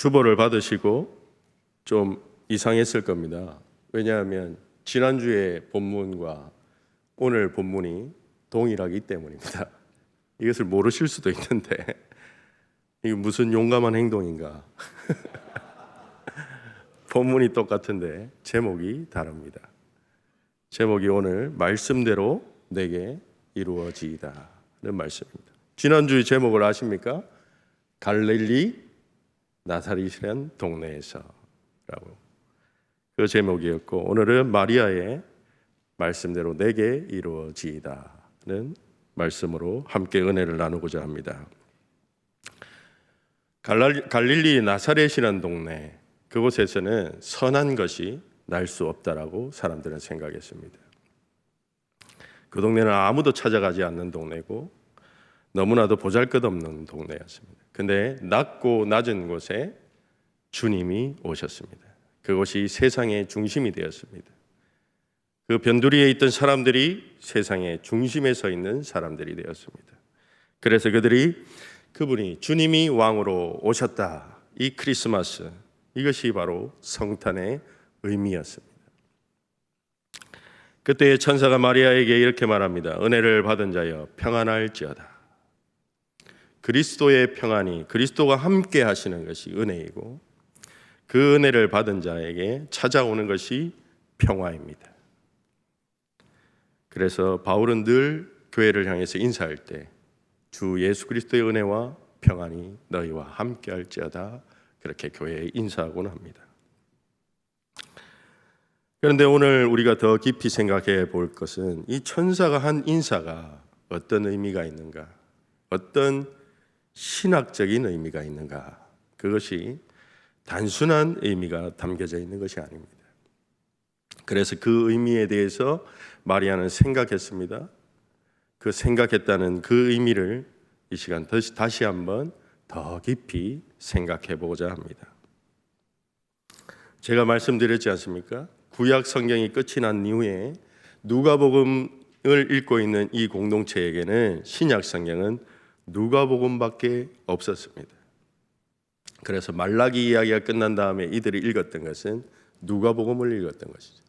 주보를 받으시고 좀 이상했을 겁니다. 왜냐하면 지난주의 본문과 오늘 본문이 동일하기 때문입니다. 이것을 모르실 수도 있는데 이게 무슨 용감한 행동인가. 본문이 똑같은데 제목이 다릅니다. 제목이 오늘 말씀대로 내게 이루어지이다는 말씀입니다. 지난주의 제목을 아십니까? 갈릴리 나사렛이라는 동네에서 라고 그 제목이었고, 오늘은 마리아의 말씀대로 내게 이루어지이다는 말씀으로 함께 은혜를 나누고자 합니다. 갈릴리 나사렛이라는 동네, 그곳에서는 선한 것이 날 수 없다라고 사람들은 생각했습니다. 그 동네는 아무도 찾아가지 않는 동네고 너무나도 보잘것없는 동네였습니다. 근데 낮고 낮은 곳에 주님이 오셨습니다. 그곳이 세상의 중심이 되었습니다. 그 변두리에 있던 사람들이 세상의 중심에 서 있는 사람들이 되었습니다. 그래서 그분이 주님이 왕으로 오셨다, 이 크리스마스, 이것이 바로 성탄의 의미였습니다. 그때 천사가 마리아에게 이렇게 말합니다. 은혜를 받은 자여 평안할지어다. 그리스도의 평안이, 그리스도가 함께 하시는 것이 은혜이고 그 은혜를 받은 자에게 찾아오는 것이 평화입니다. 그래서 바울은 늘 교회를 향해서 인사할 때 주 예수 그리스도의 은혜와 평안이 너희와 함께 할지어다, 그렇게 교회에 인사하곤 합니다. 그런데 오늘 우리가 더 깊이 생각해 볼 것은 이 천사가 한 인사가 어떤 의미가 있는가, 어떤 신학적인 의미가 있는가, 그것이 단순한 의미가 담겨져 있는 것이 아닙니다. 그래서 그 의미에 대해서 마리아는 생각했습니다. 그 생각했다는 그 의미를 이 시간 다시 한번 더 깊이 생각해 보고자 합니다. 제가 말씀드렸지 않습니까? 구약 성경이 끝이 난 이후에 누가복음을 읽고 있는 이 공동체에게는 신약 성경은 누가복음밖에 없었습니다. 그래서 말라기 이야기가 끝난 다음에 이들이 읽었던 것은 누가복음을 읽었던 것이죠.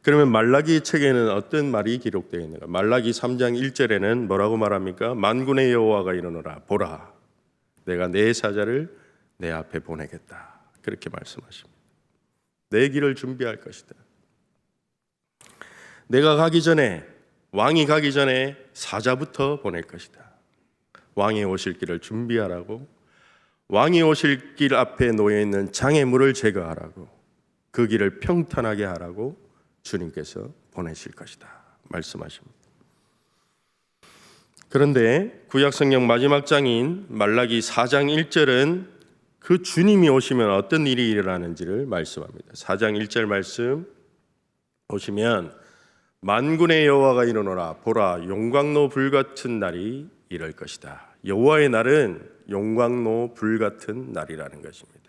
그러면 말라기 책에는 어떤 말이 기록되어 있는가? 말라기 3장 1절에는 뭐라고 말합니까? 만군의 여호와가 이르노라, 보라, 내가 내 사자를 내 앞에 보내겠다, 그렇게 말씀하십니다. 내 길을 준비할 것이다. 내가 가기 전에, 왕이 가기 전에 사자부터 보낼 것이다. 왕이 오실 길을 준비하라고, 왕이 오실 길 앞에 놓여있는 장애물을 제거하라고, 그 길을 평탄하게 하라고 주님께서 보내실 것이다 말씀하십니다. 그런데 구약성경 마지막 장인 말라기 4장 1절은 그 주님이 오시면 어떤 일이 일어나는지를 말씀합니다. 4장 1절 말씀 보시면 만군의 여호와가 이르노라, 보라, 용광로 불같은 날이 이럴 것이다. 여호와의 날은 용광로 불같은 날이라는 것입니다.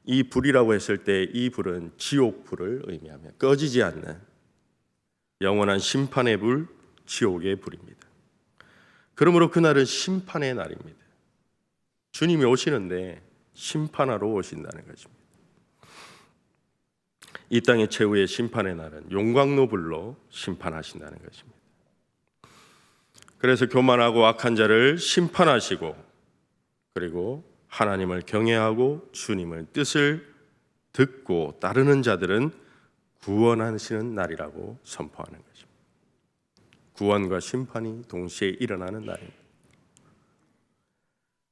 이 불이라고 했을 때 이 불은 지옥 불을 의미하며 꺼지지 않는 영원한 심판의 불, 지옥의 불입니다. 그러므로 그날은 심판의 날입니다. 주님이 오시는데 심판하러 오신다는 것입니다. 이 땅의 최후의 심판의 날은 용광로 불로 심판하신다는 것입니다. 그래서 교만하고 악한 자를 심판하시고, 그리고 하나님을 경외하고 주님의 뜻을 듣고 따르는 자들은 구원하시는 날이라고 선포하는 것입니다. 구원과 심판이 동시에 일어나는 날입니다.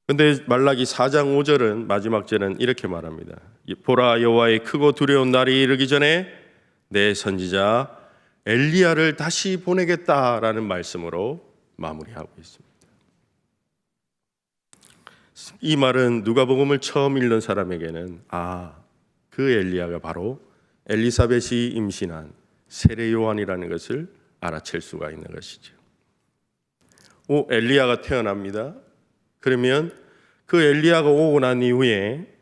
그런데 말라기 4장 5절은 마지막 절은 이렇게 말합니다. 보라, 여호와의 크고 두려운 날이 이르기 전에 내 선지자 엘리야를 다시 보내겠다라는 말씀으로 마무리하고 있습니다. 이 말은 누가복음을 처음 읽는 사람에게는 그 엘리야가 바로 엘리사벳이 임신한 세례 요한이라는 것을 알아챌 수가 있는 것이죠. 엘리야가 태어납니다. 그러면 그 엘리야가 오고 난 이후에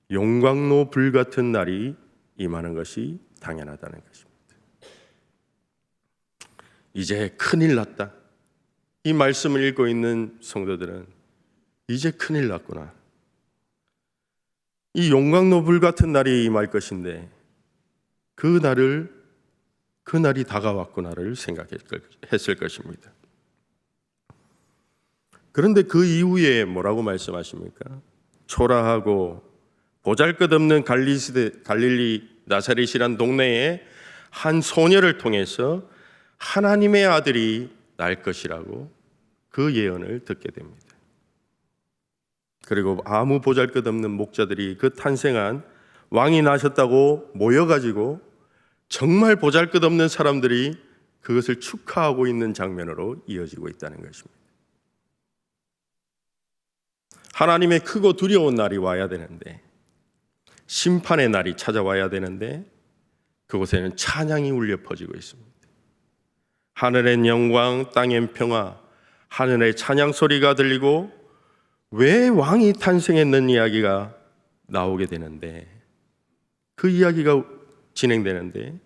용광로 불 같은 날이 임하는 것이 당연하다는 것입니다. 이제 큰일 났다. 이 말씀을 읽고 있는 성도들은 이제 큰일 났구나. 이 용광로 불 같은 날이 임할 것인데 그 날이 다가왔구나를 생각했을 것입니다. 그런데 그 이후에 뭐라고 말씀하십니까? 초라하고 보잘것없는 갈릴리 나사렛이란 동네에 한 소녀를 통해서 하나님의 아들이 날 것이라고 그 예언을 듣게 됩니다. 그리고 아무 보잘것없는 목자들이 그 탄생한 왕이 나셨다고 모여가지고 정말 보잘것없는 사람들이 그것을 축하하고 있는 장면으로 이어지고 있다는 것입니다. 하나님의 크고 두려운 날이 와야 되는데, 심판의 날이 찾아와야 되는데 그곳에는 찬양이 울려 퍼지고 있습니다. 하늘엔 영광, 땅엔 평화, 하늘의 찬양 소리가 들리고 왜 왕이 탄생했는 이야기가 나오게 되는데, 그 이야기가 진행되는데,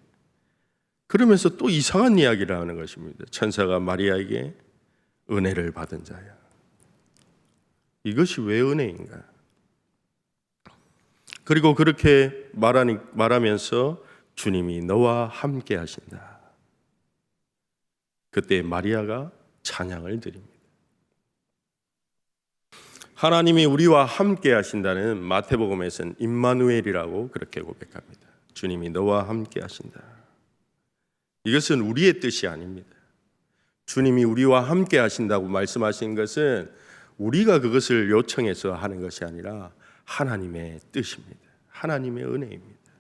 그러면서 또 이상한 이야기를 하는 것입니다. 천사가 마리아에게 은혜를 받은 자야. 이것이 왜 은혜인가? 그리고 그렇게 말하면서 주님이 너와 함께 하신다. 그때 마리아가 찬양을 드립니다. 하나님이 우리와 함께 하신다는 마태복음에서는 임마누엘이라고 그렇게 고백합니다. 주님이 너와 함께 하신다. 이것은 우리의 뜻이 아닙니다. 주님이 우리와 함께 하신다고 말씀하신 것은 우리가 그것을 요청해서 하는 것이 아니라 하나님의 뜻입니다. 하나님의 은혜입니다.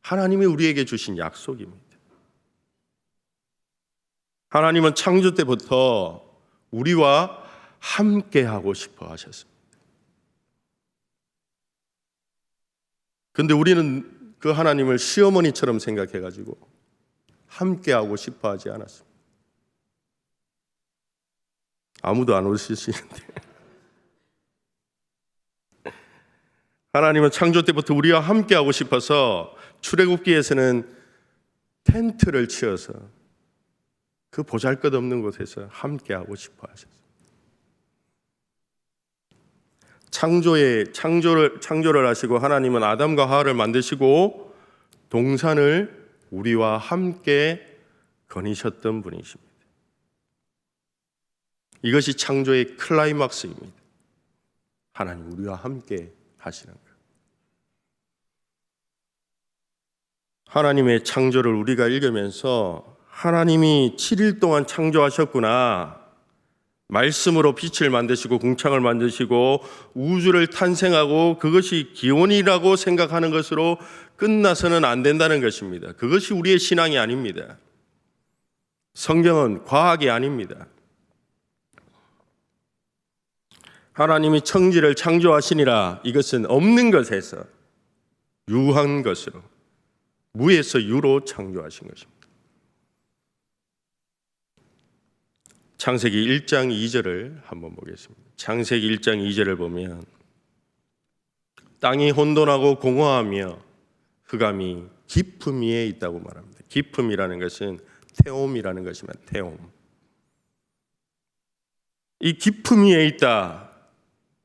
하나님이 우리에게 주신 약속입니다. 하나님은 창조 때부터 우리와 함께 하고 싶어 하셨습니다. 그런데 우리는 그 하나님을 시어머니처럼 생각해가지고 함께 하고 싶어 하지 않았습니다. 아무도 안 웃으시는데 하나님은 창조 때부터 우리와 함께 하고 싶어서 출애굽기에서는 텐트를 치어서 그 보잘것없는 곳에서 함께 하고 싶어 하셨어요. 창조를 하시고 하나님은 아담과 하와를 만드시고 동산을 우리와 함께 거니셨던 분이십니다. 이것이 창조의 클라이막스입니다. 하나님 우리와 함께 하시는 것. 하나님의 창조를 우리가 읽으면서 하나님이 7일 동안 창조하셨구나. 말씀으로 빛을 만드시고 궁창을 만드시고 우주를 탄생하고 그것이 기원이라고 생각하는 것으로 끝나서는 안 된다는 것입니다. 그것이 우리의 신앙이 아닙니다. 성경은 과학이 아닙니다. 하나님이 천지를 창조하시니라. 이것은 없는 것에서 유한 것으로, 무에서 유로 창조하신 것입니다. 창세기 1장 2절을 한번 보겠습니다. 창세기 1장 2절을 보면 땅이 혼돈하고 공허하며 흑암이 깊음 위에 있다고 말합니다. 깊음이라는 것은 태옴이라는 것이면 태옴. 이 깊음 위에 있다.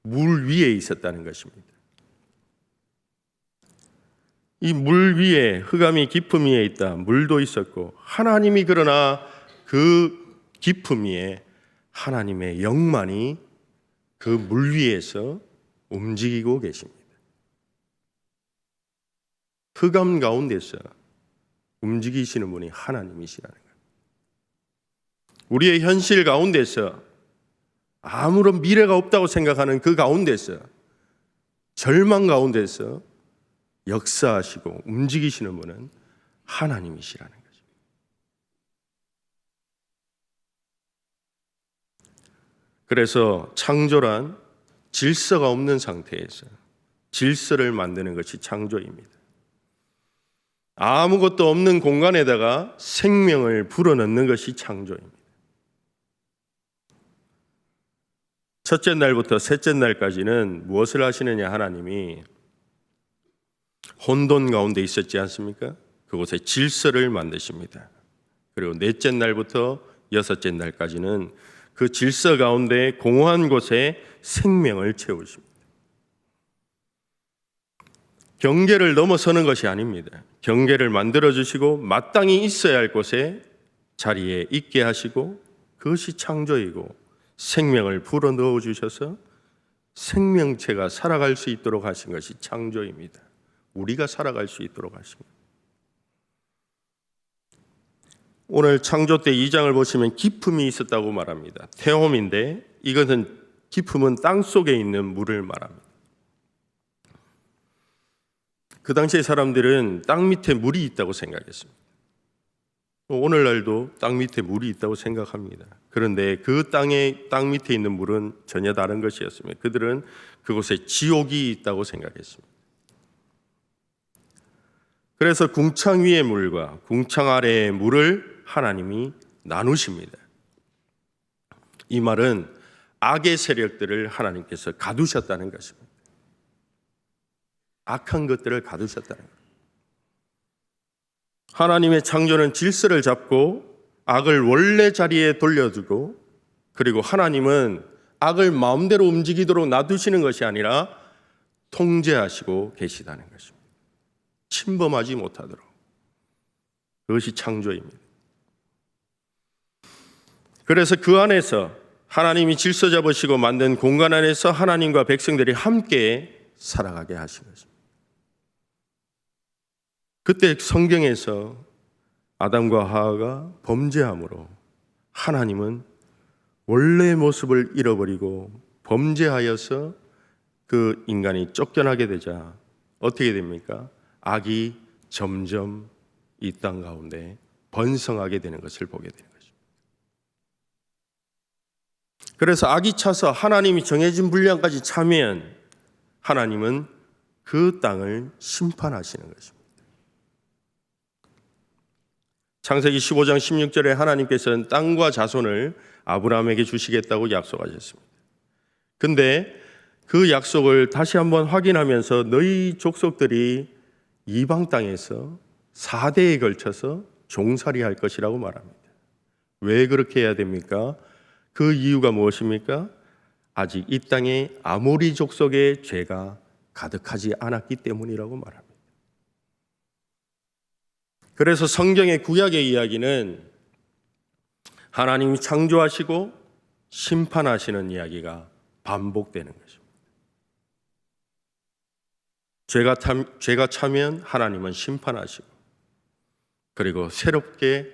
물 위에 있었다는 것입니다. 이 물 위에, 흑암이 깊음 위에 있다. 물도 있었고 하나님이 그러나 그 깊음 위에 하나님의 영만이 그 물 위에서 움직이고 계십니다. 흑암 가운데서 움직이시는 분이 하나님이시라는 거예요. 우리의 현실 가운데서 아무런 미래가 없다고 생각하는 그 가운데서, 절망 가운데서 역사하시고 움직이시는 분은 하나님이시라는 거죠. 그래서 창조란 질서가 없는 상태에서 질서를 만드는 것이 창조입니다. 아무것도 없는 공간에다가 생명을 불어넣는 것이 창조입니다. 첫째 날부터 셋째 날까지는 무엇을 하시느냐? 하나님이 혼돈 가운데 있었지 않습니까? 그곳에 질서를 만드십니다. 그리고 넷째 날부터 여섯째 날까지는 그 질서 가운데 공허한 곳에 생명을 채우십니다. 경계를 넘어서는 것이 아닙니다. 경계를 만들어주시고 마땅히 있어야 할 곳에 자리에 있게 하시고 그것이 창조이고 생명을 불어넣어 주셔서 생명체가 살아갈 수 있도록 하신 것이 창조입니다. 우리가 살아갈 수 있도록 하신 것. 오늘 창조 때 2장을 보시면 기품이 있었다고 말합니다. 태홈인데 이것은 기품은 땅 속에 있는 물을 말합니다. 그 당시에 사람들은 땅 밑에 물이 있다고 생각했습니다. 오늘날도 땅 밑에 물이 있다고 생각합니다. 그런데 그 땅 밑에 있는 물은 전혀 다른 것이었습니다. 그들은 그곳에 지옥이 있다고 생각했습니다. 그래서 궁창 위의 물과 궁창 아래의 물을 하나님이 나누십니다. 이 말은 악의 세력들을 하나님께서 가두셨다는 것입니다. 악한 것들을 가두셨다는 것. 하나님의 창조는 질서를 잡고 악을 원래 자리에 돌려두고, 그리고 하나님은 악을 마음대로 움직이도록 놔두시는 것이 아니라 통제하시고 계시다는 것입니다. 침범하지 못하도록. 그것이 창조입니다. 그래서 그 안에서 하나님이 질서 잡으시고 만든 공간 안에서 하나님과 백성들이 함께 살아가게 하신 것입니다. 그때 성경에서 아담과 하와가 범죄함으로 하나님은 원래의 모습을 잃어버리고 범죄하여서 그 인간이 쫓겨나게 되자 어떻게 됩니까? 악이 점점 이 땅 가운데 번성하게 되는 것을 보게 되는 것입니다. 그래서 악이 차서 하나님이 정해진 분량까지 차면 하나님은 그 땅을 심판하시는 것입니다. 창세기 15장 16절에 하나님께서는 땅과 자손을 아브라함에게 주시겠다고 약속하셨습니다. 근데 그 약속을 다시 한번 확인하면서 너희 족속들이 이방 땅에서 4대에 걸쳐서 종살이할 것이라고 말합니다. 왜 그렇게 해야 됩니까? 그 이유가 무엇입니까? 아직 이 땅에 아모리 족속의 죄가 가득하지 않았기 때문이라고 말합니다. 그래서 성경의 구약의 이야기는 하나님이 창조하시고 심판하시는 이야기가 반복되는 것입니다. 죄가 차면 하나님은 심판하시고, 그리고 새롭게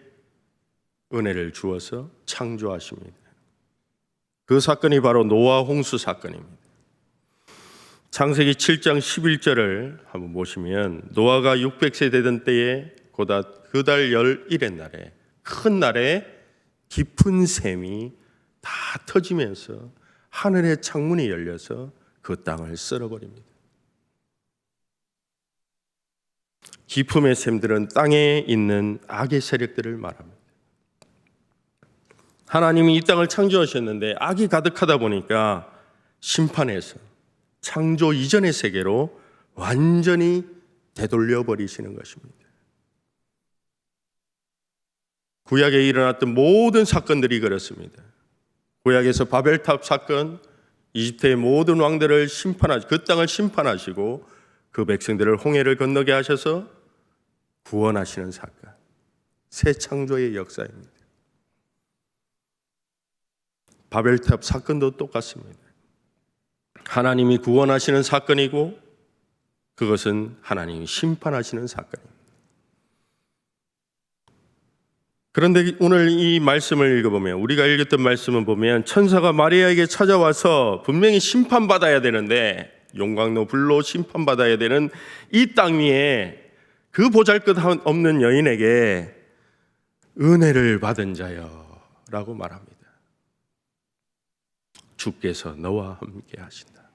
은혜를 주어서 창조하십니다. 그 사건이 바로 노아 홍수 사건입니다. 창세기 7장 11절을 한번 보시면, 노아가 600세 되던 때에 그달 11의 날에, 큰 날에 깊은 샘이 다 터지면서 하늘의 창문이 열려서 그 땅을 쓸어버립니다. 깊음의 샘들은 땅에 있는 악의 세력들을 말합니다. 하나님이 이 땅을 창조하셨는데 악이 가득하다 보니까 심판해서 창조 이전의 세계로 완전히 되돌려 버리시는 것입니다. 구약에 일어났던 모든 사건들이 그렇습니다. 구약에서 바벨탑 사건, 이집트의 모든 왕들을 그 땅을 심판하시고 그 백성들을 홍해를 건너게 하셔서 구원하시는 사건, 새 창조의 역사입니다. 바벨탑 사건도 똑같습니다. 하나님이 구원하시는 사건이고 그것은 하나님이 심판하시는 사건입니다. 그런데 오늘 이 말씀을 읽어보면, 우리가 읽었던 말씀을 보면 천사가 마리아에게 찾아와서 분명히 심판받아야 되는데, 용광로 불로 심판받아야 되는 이 땅 위에 그 보잘것없는 여인에게 은혜를 받은 자여 라고 말합니다. 주께서 너와 함께 하신다.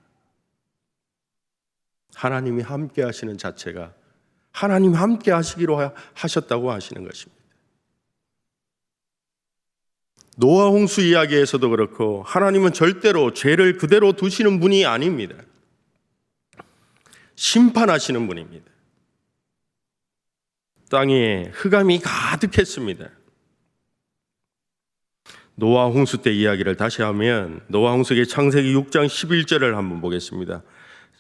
하나님이 함께 하시는 자체가 하나님 함께 하시기로 하셨다고 하시는 것입니다. 노아 홍수 이야기에서도 그렇고 하나님은 절대로 죄를 그대로 두시는 분이 아닙니다. 심판하시는 분입니다. 땅에 흑암이 가득했습니다. 노아 홍수 때 이야기를 다시 하면 노아 홍수의 창세기 6장 11절을 한번 보겠습니다.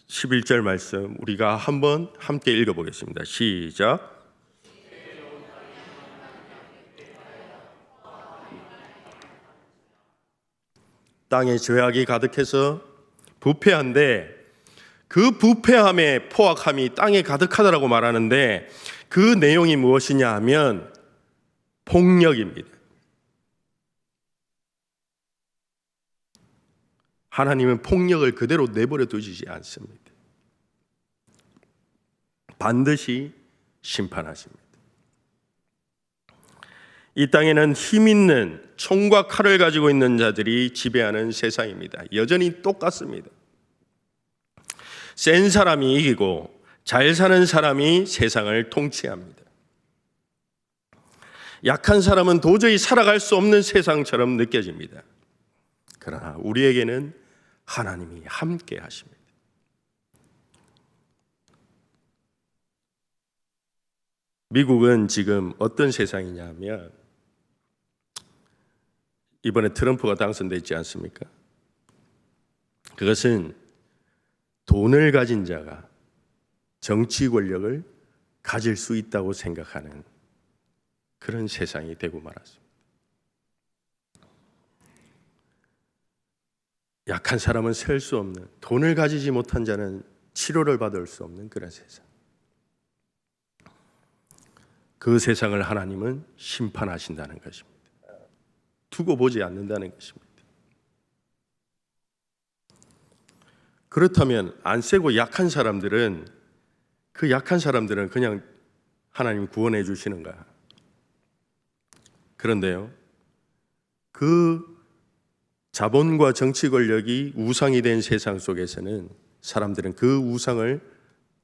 11절 말씀 우리가 한번 함께 읽어보겠습니다. 시작. 땅에 죄악이 가득해서 부패한데 그 부패함의 포악함이 땅에 가득하다라고 말하는데 그 내용이 무엇이냐 하면 폭력입니다. 하나님은 폭력을 그대로 내버려 두시지 않습니다. 반드시 심판하십니다. 이 땅에는 힘 있는 총과 칼을 가지고 있는 자들이 지배하는 세상입니다. 여전히 똑같습니다. 센 사람이 이기고 잘 사는 사람이 세상을 통치합니다. 약한 사람은 도저히 살아갈 수 없는 세상처럼 느껴집니다. 그러나 우리에게는 하나님이 함께 하십니다. 미국은 지금 어떤 세상이냐 하면 이번에 트럼프가 당선됐지 않습니까? 그것은 돈을 가진 자가 정치 권력을 가질 수 있다고 생각하는 그런 세상이 되고 말았습니다. 약한 사람은 셀 수 없는, 돈을 가지지 못한 자는 치료를 받을 수 없는 그런 세상. 그 세상을 하나님은 심판하신다는 것입니다. 두고 보지 않는다는 것입니다. 그렇다면 안 세고 약한 사람들은 그 약한 사람들은 그냥 하나님 구원해 주시는가? 그런데요, 그 자본과 정치 권력이 우상이 된 세상 속에서는 사람들은 그 우상을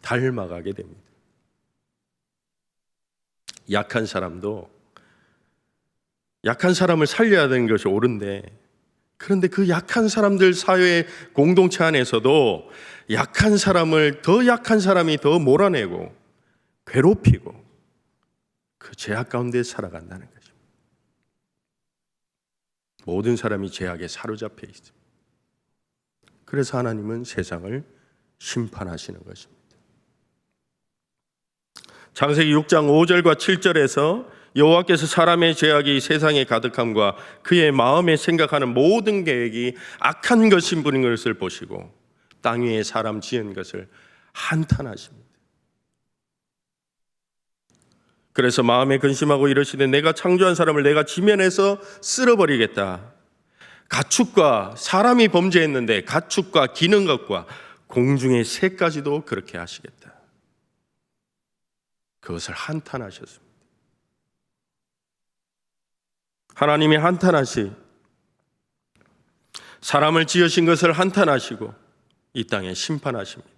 닮아가게 됩니다. 약한 사람도 약한 사람을 살려야 되는 것이 옳은데, 그런데 그 약한 사람들 사회 공동체 안에서도 약한 사람을 더 약한 사람이 더 몰아내고 괴롭히고 그 죄악 가운데 살아간다는 것입니다. 모든 사람이 죄악에 사로잡혀 있습니다. 그래서 하나님은 세상을 심판하시는 것입니다. 창세기 6장 5절과 7절에서 여호와께서 사람의 죄악이 세상에 가득함과 그의 마음에 생각하는 모든 계획이 악한 것인 분인 것을 보시고 땅 위에 사람 지은 것을 한탄하십니다. 그래서 마음에 근심하고 이르시되 내가 창조한 사람을 내가 지면에서 쓸어버리겠다. 가축과 사람이 범죄했는데 가축과 기는 것과 공중의 새까지도 그렇게 하시겠다. 그것을 한탄하셨습니다. 하나님이 한탄하시 사람을 지으신 것을 한탄하시고 이 땅에 심판하십니다.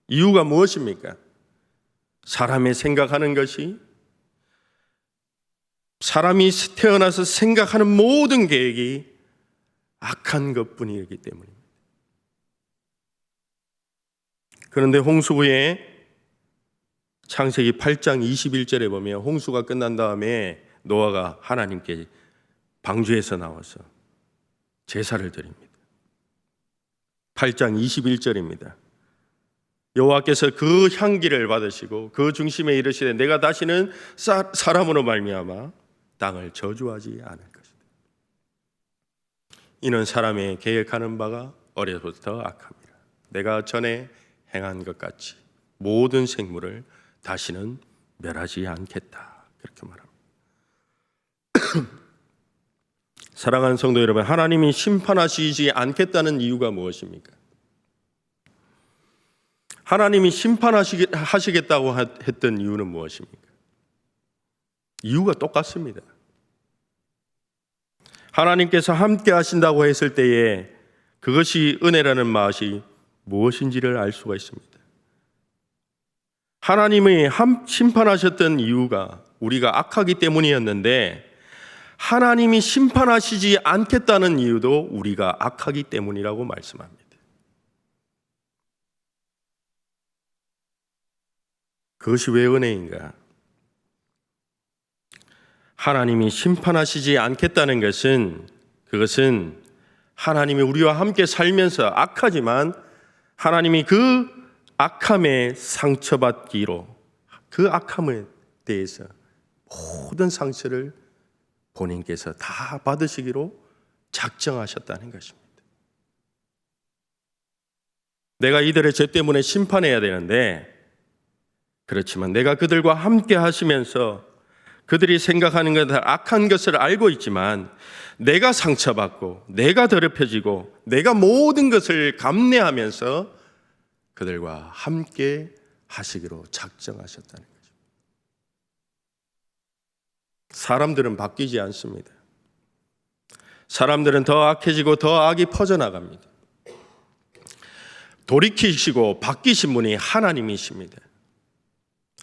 이유가 무엇입니까? 사람의 생각하는 것이 사람이 태어나서 생각하는 모든 계획이 악한 것뿐이기 때문입니다. 그런데 홍수 후에 창세기 8장 21절에 보면 홍수가 끝난 다음에 노아가 하나님께 방주에서 나와서 제사를 드립니다. 8장 21절입니다. 여호와께서 그 향기를 받으시고 그 중심에 이르시되 내가 다시는 사람으로 말미암아 땅을 저주하지 않을 것이다. 이는 사람의 계획하는 바가 어려서부터 악함이라. 내가 전에 행한 것 같이 모든 생물을 다시는 멸하지 않겠다. 그렇게 말합니다. 사랑하는 성도 여러분, 하나님이 심판하시지 않겠다는 이유가 무엇입니까? 하나님이 심판하시겠다고 했던 이유는 무엇입니까? 이유가 똑같습니다. 하나님께서 함께 하신다고 했을 때에 그것이 은혜라는 맛이 무엇인지를 알 수가 있습니다. 하나님이 심판하셨던 이유가 우리가 악하기 때문이었는데 하나님이 심판하시지 않겠다는 이유도 우리가 악하기 때문이라고 말씀합니다. 그것이 왜 은혜인가? 하나님이 심판하시지 않겠다는 것은 그것은 하나님이 우리와 함께 살면서 악하지만 하나님이 그 악함에 상처받기로, 그 악함에 대해서 모든 상처를 본인께서 다 받으시기로 작정하셨다는 것입니다. 내가 이들의 죄 때문에 심판해야 되는데, 그렇지만 내가 그들과 함께 하시면서 그들이 생각하는 것 악한 것을 알고 있지만 내가 상처받고 내가 더럽혀지고 내가 모든 것을 감내하면서 그들과 함께 하시기로 작정하셨다는 거죠. 사람들은 바뀌지 않습니다. 사람들은 더 악해지고 더 악이 퍼져나갑니다. 돌이키시고 바뀌신 분이 하나님이십니다.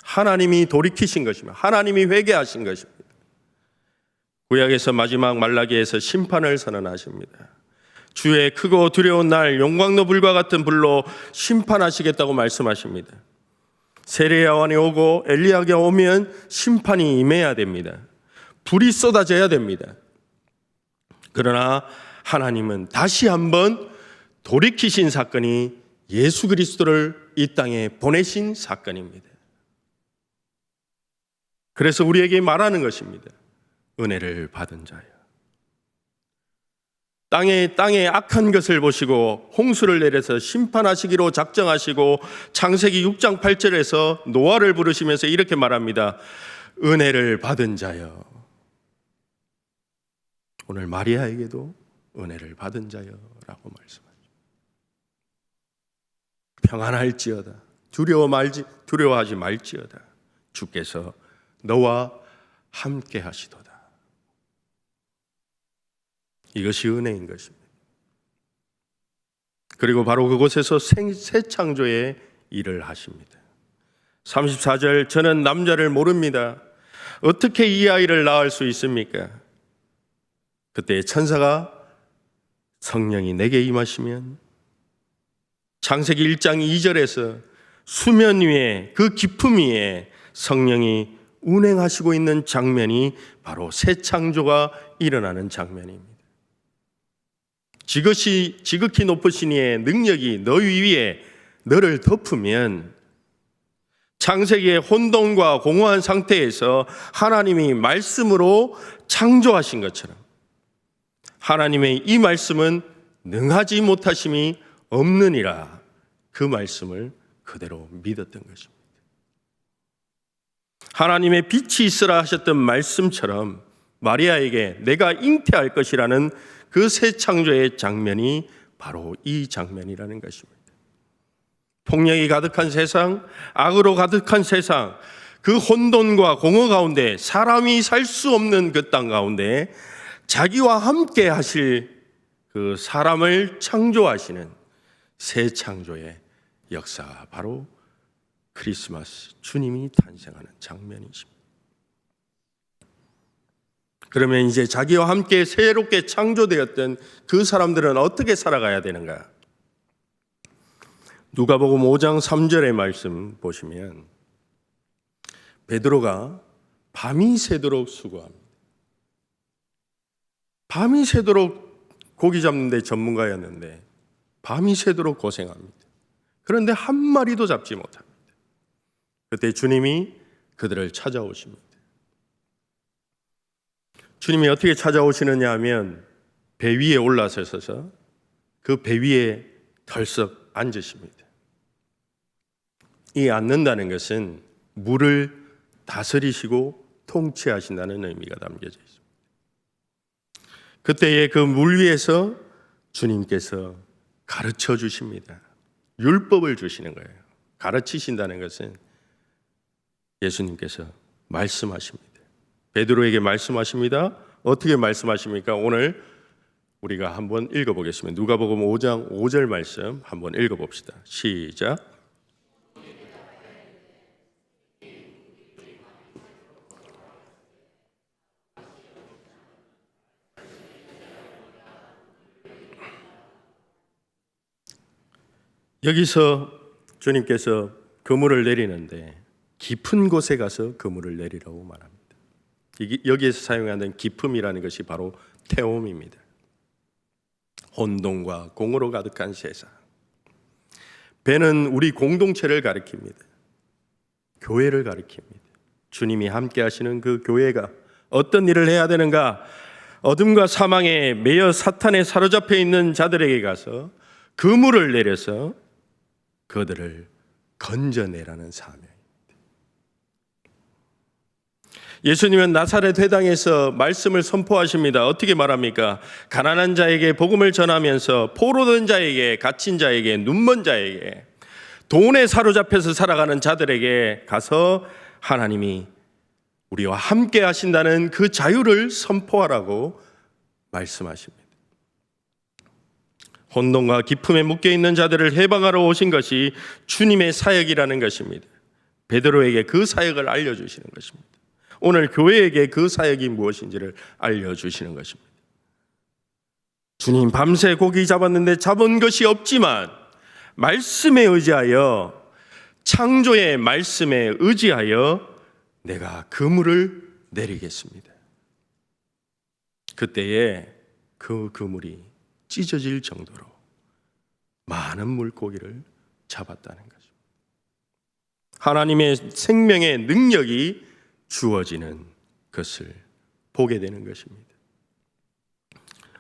하나님이 돌이키신 것입니다. 하나님이 회개하신 것입니다. 구약에서 마지막 말라기에서 심판을 선언하십니다. 주의 크고 두려운 날 용광로 불과 같은 불로 심판하시겠다고 말씀하십니다. 세례요한이 오고 엘리야가 오면 심판이 임해야 됩니다. 불이 쏟아져야 됩니다. 그러나 하나님은 다시 한번 돌이키신 사건이 예수 그리스도를 이 땅에 보내신 사건입니다. 그래서 우리에게 말하는 것입니다. 은혜를 받은 자여. 땅에 악한 것을 보시고 홍수를 내려서 심판하시기로 작정하시고 창세기 6장 8절에서 노아를 부르시면서 이렇게 말합니다. 은혜를 받은 자여. 오늘 마리아에게도 은혜를 받은 자여라고 말씀하죠. 평안할지어다. 두려워하지 말지어다. 주께서 너와 함께 하시도다. 이것이 은혜인 것입니다. 그리고 바로 그곳에서 새 창조의 일을 하십니다. 34절, 저는 남자를 모릅니다. 어떻게 이 아이를 낳을 수 있습니까? 그때 천사가 성령이 내게 임하시면 창세기 1장 2절에서 수면 위에 그 깊음 위에 성령이 운행하시고 있는 장면이 바로 새 창조가 일어나는 장면입니다. 지극히 높으신 이의 능력이 너희 위에 너를 덮으면 창세기의 혼돈과 공허한 상태에서 하나님이 말씀으로 창조하신 것처럼 하나님의 이 말씀은 능하지 못하심이 없느니라, 그 말씀을 그대로 믿었던 것입니다. 하나님의 빛이 있으라 하셨던 말씀처럼 마리아에게 내가 잉태할 것이라는 그 새 창조의 장면이 바로 이 장면이라는 것입니다. 폭력이 가득한 세상, 악으로 가득한 세상, 그 혼돈과 공허 가운데 사람이 살 수 없는 그 땅 가운데 자기와 함께 하실 그 사람을 창조하시는 새 창조의 역사가 바로 크리스마스, 주님이 탄생하는 장면이십니다. 그러면 이제 자기와 함께 새롭게 창조되었던 그 사람들은 어떻게 살아가야 되는가? 누가복음 5장 3절의 말씀 보시면 베드로가 밤이 새도록 수고합니다. 밤이 새도록 고기 잡는 데 전문가였는데 밤이 새도록 고생합니다. 그런데 한 마리도 잡지 못합니다. 그때 주님이 그들을 찾아오십니다. 주님이 어떻게 찾아오시느냐 하면 배 위에 올라서서 그 배 위에 덜썩 앉으십니다. 이 앉는다는 것은 물을 다스리시고 통치하신다는 의미가 담겨져 있습니다. 그때에 그 물 위에서 주님께서 가르쳐 주십니다. 율법을 주시는 거예요. 가르치신다는 것은 예수님께서 말씀하십니다. 베드로에게 말씀하십니다. 어떻게 말씀하십니까? 오늘 우리가 한번 읽어보겠습니다. 누가복음 5장 5절 말씀 한번 읽어봅시다. 시작. 여기서 주님께서 그물을 내리는데 깊은 곳에 가서 그물을 내리라고 말합니다. 여기에서 사용하는 깊음이라는 것이 바로 태움입니다. 혼돈과 공허로 가득한 세상. 배는 우리 공동체를 가리킵니다. 교회를 가리킵니다. 주님이 함께 하시는 그 교회가 어떤 일을 해야 되는가? 어둠과 사망에 매여 사탄에 사로잡혀 있는 자들에게 가서 그물을 내려서 그들을 건져내라는 사명입니다. 예수님은 나사렛 회당에서 말씀을 선포하십니다. 어떻게 말합니까? 가난한 자에게 복음을 전하면서 포로된 자에게, 갇힌 자에게, 눈먼 자에게, 돈에 사로잡혀서 살아가는 자들에게 가서 하나님이 우리와 함께 하신다는 그 자유를 선포하라고 말씀하십니다. 혼돈과 기품에 묶여있는 자들을 해방하러 오신 것이 주님의 사역이라는 것입니다. 베드로에게 그 사역을 알려주시는 것입니다. 오늘 교회에게 그 사역이 무엇인지를 알려주시는 것입니다. 주님 밤새 고기 잡았는데 잡은 것이 없지만 말씀에 의지하여, 창조의 말씀에 의지하여 내가 그물을 내리겠습니다. 그때에 그 그물이 찢어질 정도로 많은 물고기를 잡았다는 것입니다. 하나님의 생명의 능력이 주어지는 것을 보게 되는 것입니다.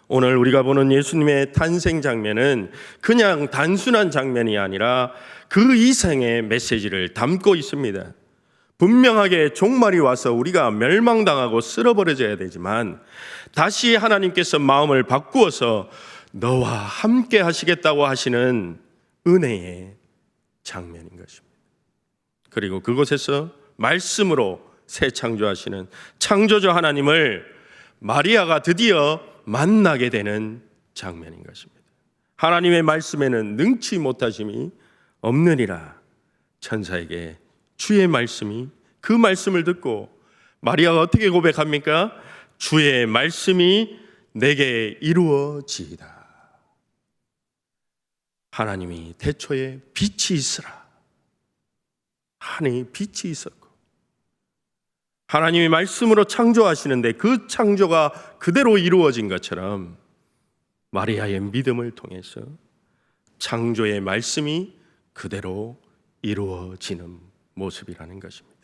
오늘 우리가 보는 예수님의 탄생 장면은 그냥 단순한 장면이 아니라 그 이상의 메시지를 담고 있습니다. 분명하게 종말이 와서 우리가 멸망당하고 쓸어버려져야 되지만 다시 하나님께서 마음을 바꾸어서 너와 함께 하시겠다고 하시는 은혜의 장면인 것입니다. 그리고 그곳에서 말씀으로 새 창조하시는 창조주 하나님을 마리아가 드디어 만나게 되는 장면인 것입니다. 하나님의 말씀에는 능치 못하심이 없느니라. 천사에게 주의 말씀이, 그 말씀을 듣고 마리아가 어떻게 고백합니까? 주의 말씀이 내게 이루어지이다. 하나님이 태초에 빛이 있으라. 하늘에 빛이 있었고 하나님이 말씀으로 창조하시는데 그 창조가 그대로 이루어진 것처럼 마리아의 믿음을 통해서 창조의 말씀이 그대로 이루어지는 모습이라는 것입니다.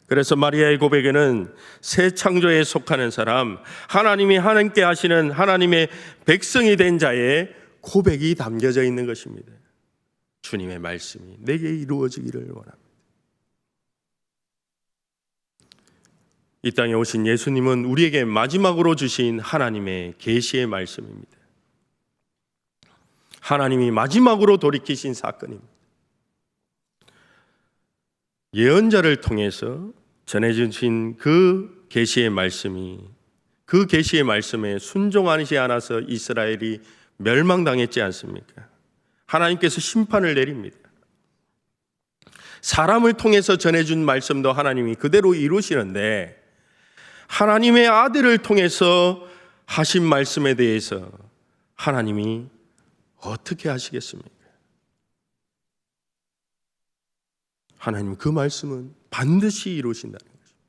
그래서 마리아의 고백에는 새 창조에 속하는 사람, 하나님이 함께 하시는 하나님의 백성이 된 자의 고백이 담겨져 있는 것입니다. 주님의 말씀이 내게 이루어지기를 원합니다. 이 땅에 오신 예수님은 우리에게 마지막으로 주신 하나님의 계시의 말씀입니다. 하나님이 마지막으로 돌이키신 사건입니다. 예언자를 통해서 전해주신 그 계시의 말씀이, 그 계시의 말씀에 순종하지 않아서 이스라엘이 멸망당했지 않습니까? 하나님께서 심판을 내립니다. 사람을 통해서 전해준 말씀도 하나님이 그대로 이루시는데 하나님의 아들을 통해서 하신 말씀에 대해서 하나님이 어떻게 하시겠습니까? 하나님 그 말씀은 반드시 이루신다는 것입니다.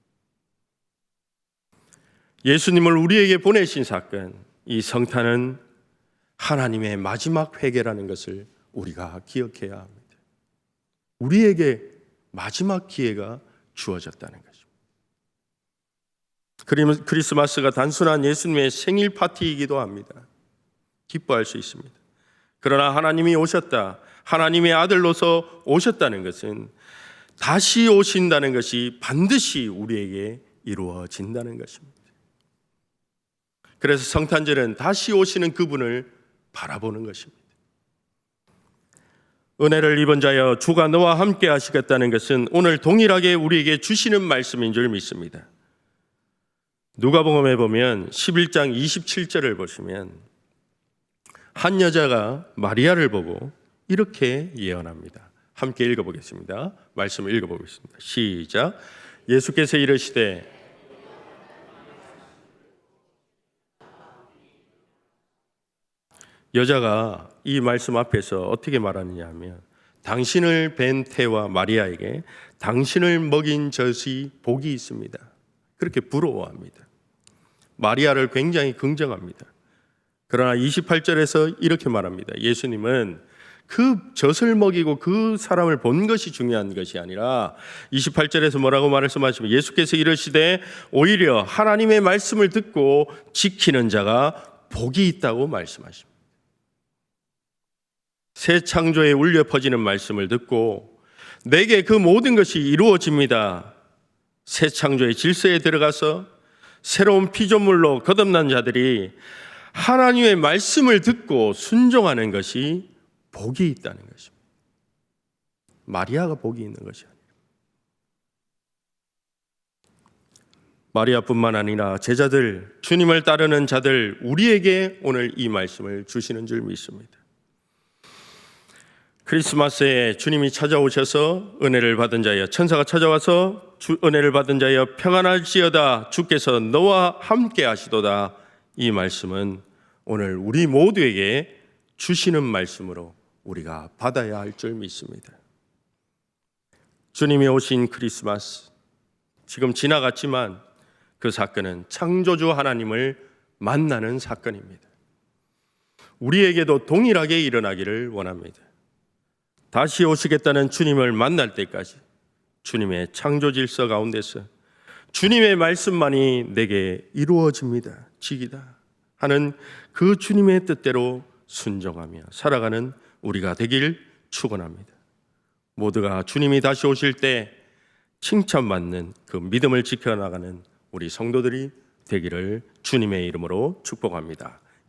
예수님을 우리에게 보내신 사건, 이 성탄은 하나님의 마지막 회개라는 것을 우리가 기억해야 합니다. 우리에게 마지막 기회가 주어졌다는 것입니다. 크리스마스가 단순한 예수님의 생일 파티이기도 합니다. 기뻐할 수 있습니다. 그러나 하나님이 오셨다, 하나님의 아들로서 오셨다는 것은 다시 오신다는 것이 반드시 우리에게 이루어진다는 것입니다. 그래서 성탄절은 다시 오시는 그분을 바라보는 것입니다. 은혜를 입은 자여 주가 너와 함께 하시겠다는 것은 오늘 동일하게 우리에게 주시는 말씀인 줄 믿습니다. 누가복음에 보면 11장 27절을 보시면 한 여자가 마리아를 보고 이렇게 예언합니다. 함께 읽어보겠습니다. 말씀을 읽어보겠습니다. 시작. 예수께서 이르시되 여자가 이 말씀 앞에서 어떻게 말하느냐 하면 당신을 뵌 태와 마리아에게 당신을 먹인 젖이 복이 있습니다. 그렇게 부러워합니다. 마리아를 굉장히 긍정합니다. 그러나 28절에서 이렇게 말합니다. 예수님은 그 젖을 먹이고 그 사람을 본 것이 중요한 것이 아니라 28절에서 뭐라고 말씀하시면 예수께서 이르시되 오히려 하나님의 말씀을 듣고 지키는 자가 복이 있다고 말씀하십니다. 새 창조에 울려 퍼지는 말씀을 듣고 내게 그 모든 것이 이루어집니다. 새 창조의 질서에 들어가서 새로운 피조물로 거듭난 자들이 하나님의 말씀을 듣고 순종하는 것이 복이 있다는 것입니다. 마리아가 복이 있는 것이 아니라 마리아뿐만 아니라 제자들, 주님을 따르는 자들 우리에게 오늘 이 말씀을 주시는 줄 믿습니다. 크리스마스에 주님이 찾아오셔서 은혜를 받은 자여, 천사가 찾아와서 은혜를 받은 자여 평안할지어다, 주께서 너와 함께 하시도다. 이 말씀은 오늘 우리 모두에게 주시는 말씀으로 우리가 받아야 할 줄 믿습니다. 주님이 오신 크리스마스, 지금 지나갔지만 그 사건은 창조주 하나님을 만나는 사건입니다. 우리에게도 동일하게 일어나기를 원합니다. 다시 오시겠다는 주님을 만날 때까지 주님의 창조 질서 가운데서 주님의 말씀만이 내게 이루어집니다, 지기다 하는 그 주님의 뜻대로 순종하며 살아가는 우리가 되길 축원합니다. 모두가 주님이 다시 오실 때 칭찬받는 그 믿음을 지켜나가는 우리 성도들이 되기를 주님의 이름으로 축복합니다.